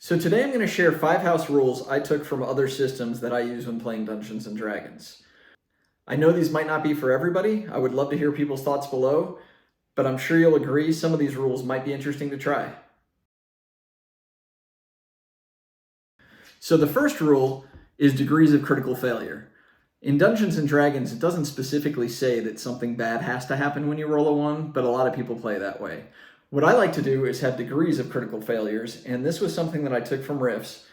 So today I'm going to share 5 house rules I took from other systems that I use when playing Dungeons and Dragons. I know these might not be for everybody. I would love to hear people's thoughts below, but I'm sure you'll agree some of these rules might be interesting to try. So the first rule is degrees of critical failure. In Dungeons and Dragons, it doesn't specifically say that something bad has to happen when you roll a 1, but a lot of people play that way. What I like to do is have degrees of critical failures, and this was something that I took from Rifts.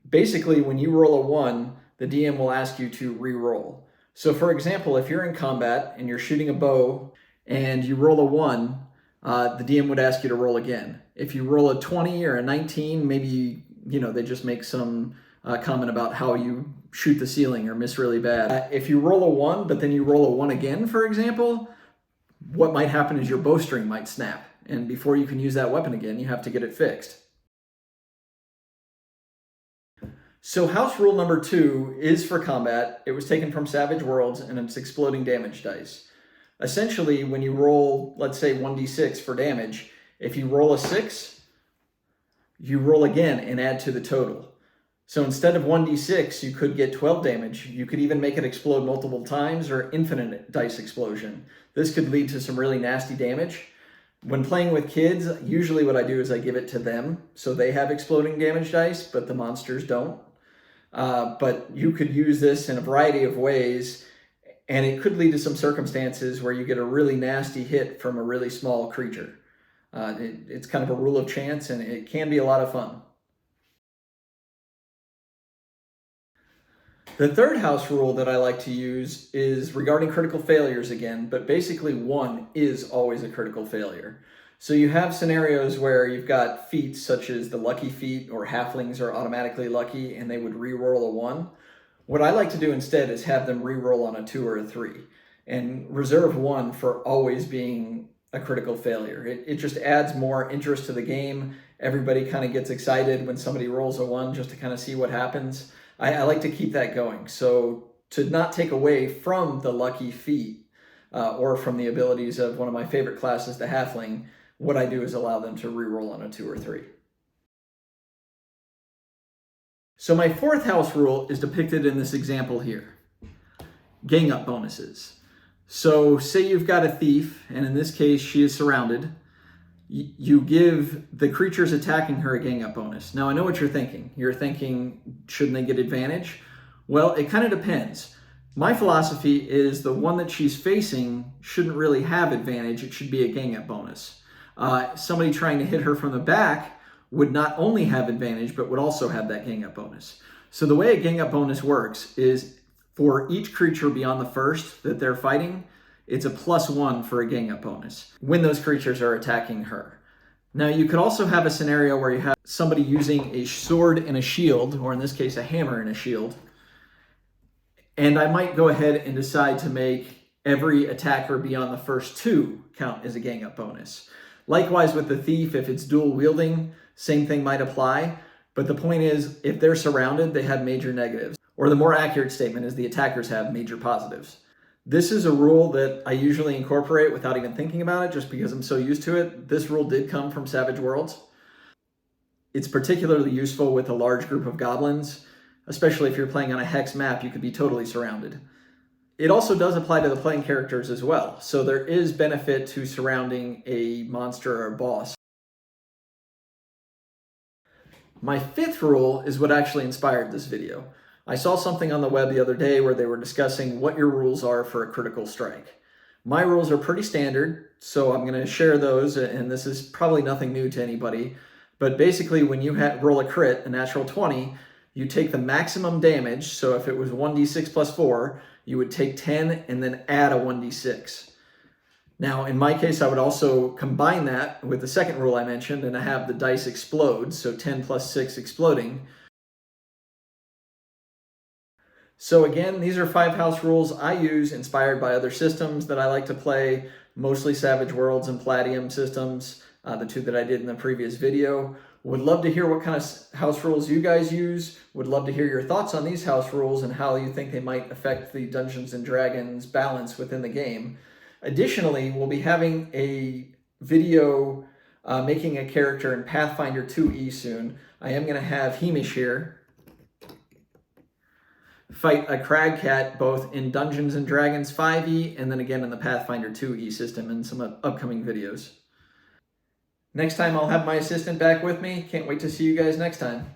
Basically, when you roll a 1, the DM will ask you to re-roll. So for example, if you're in combat and you're shooting a bow and you roll a 1, the DM would ask you to roll again. If you roll a 20 or a 19, maybe they just make some comment about how you shoot the ceiling or miss really bad. If you roll a 1, but then you roll a 1 again, for example, what might happen is your bowstring might snap. And before you can use that weapon again, you have to get it fixed. So house rule number 2 is for combat. It was taken from Savage Worlds, and it's exploding damage dice. Essentially, when you roll, let's say 1d6 for damage, if you roll a 6, you roll again and add to the total. So instead of 1d6, you could get 12 damage. You could even make it explode multiple times, or infinite dice explosion. This could lead to some really nasty damage. When playing with kids, usually what I do is I give it to them, so they have exploding damage dice, but the monsters don't. But you could use this in a variety of ways, and it could lead to some circumstances where you get a really nasty hit from a really small creature. It's kind of a rule of chance, and it can be a lot of fun. The third house rule that I like to use is regarding critical failures again, but basically 1 is always a critical failure. So you have scenarios where you've got feats such as the lucky feat, or halflings are automatically lucky and they would re-roll a 1. What I like to do instead is have them re-roll on a 2 or a 3 and reserve 1 for always being a critical failure. It just adds more interest to the game. Everybody kind of gets excited when somebody rolls a 1 just to kind of see what happens. I like to keep that going. So to not take away from the lucky feat or from the abilities of one of my favorite classes, the halfling, what I do is allow them to re-roll on a 2 or 3. So my fourth house rule is depicted in this example here. Gang up bonuses. So say you've got a thief, and in this case she is surrounded. You give the creatures attacking her a gang up bonus. Now I know what you're thinking. You're thinking, shouldn't they get advantage? Well, it kind of depends. My philosophy is the one that she's facing shouldn't really have advantage. It should be a gang up bonus. Somebody trying to hit her from the back would not only have advantage, but would also have that gang up bonus. So the way a gang up bonus works is for each creature beyond the first that they're fighting, it's a +1 for a gang up bonus when those creatures are attacking her. Now you could also have a scenario where you have somebody using a sword and a shield, or in this case a hammer and a shield, and I might go ahead and decide to make every attacker beyond the first 2 count as a gang up bonus. Likewise with the thief, if it's dual wielding, same thing might apply, but the point is if they're surrounded, they have major negatives, or the more accurate statement is the attackers have major positives. This is a rule that I usually incorporate without even thinking about it, just because I'm so used to it. This rule did come from Savage Worlds. It's particularly useful with a large group of goblins, especially if you're playing on a hex map, you could be totally surrounded. It also does apply to the playing characters as well, so there is benefit to surrounding a monster or a boss. My fifth rule is what actually inspired this video. I saw something on the web the other day where they were discussing what your rules are for a critical strike. My rules are pretty standard, so I'm going to share those, and this is probably nothing new to anybody. But basically, when you roll a crit, a natural 20, you take the maximum damage. So if it was 1d6 plus 4, you would take 10 and then add a 1d6. Now, in my case, I would also combine that with the second rule I mentioned, and I have the dice explode, so 10 plus 6 exploding. So again, these are 5 house rules I use inspired by other systems that I like to play, mostly Savage Worlds and Palladium systems, the 2 that I did in the previous video. Would love to hear what kind of house rules you guys use. Would love to hear your thoughts on these house rules and how you think they might affect the Dungeons and Dragons balance within the game. Additionally, we'll be having a video making a character in Pathfinder 2e soon. I am going to have Hemish here fight a Cragcat both in Dungeons & Dragons 5e and then again in the Pathfinder 2e system in some upcoming videos. Next time I'll have my assistant back with me. Can't wait to see you guys next time.